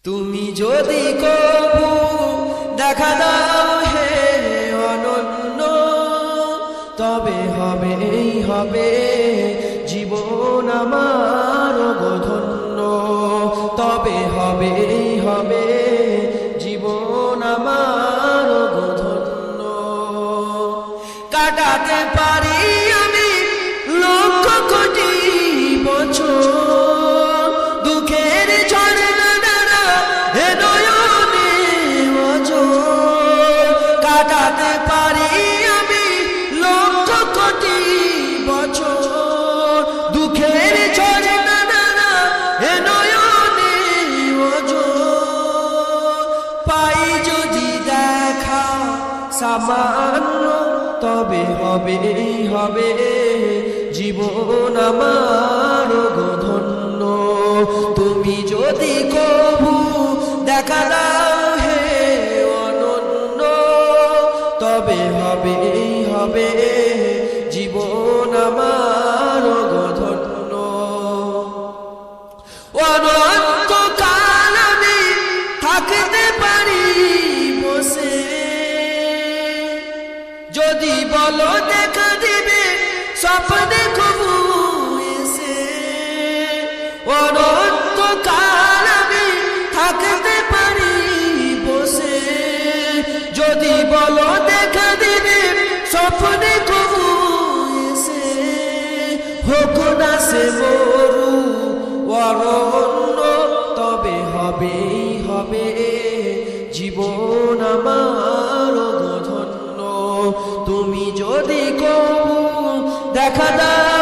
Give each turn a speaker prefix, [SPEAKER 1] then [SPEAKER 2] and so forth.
[SPEAKER 1] তুমি যদি কবু দেখা দাও হে অনন্য, তবে হবে জীবন আমার ধন্য, তবে হবে জীবন আমার ধন্য। কাটাতে পারি আমি লক্ষ কোটি বছর, দুঃখের ঝড় কাটাতে পারি আমি লক্ষ কোটি বছর, দুঃখের ঝড়ে নানা এ নয়নে ওজোর। পাই যদি দেখা সামান্য, তবে হবে জীবন আমার ধন্য। তুমি যদি কবু দেখা দাও হে অনন্য, তবে হবে জীবন আমার ধন্য। অনন্তকাল আমি থাকতে পারি বসে, যদি বলো দেখা দিবে স্বপ্নে কবু এসে। অনন্তকাল আমি থাকতে পারি বসে, যদি বলো দেখা দিবে স্বপ্নে কবু এসে। হোক না সে মরু অরণ্য, তবে হবে জীবন আমার ধন্য। তুমি যদি কবু দেখা দাও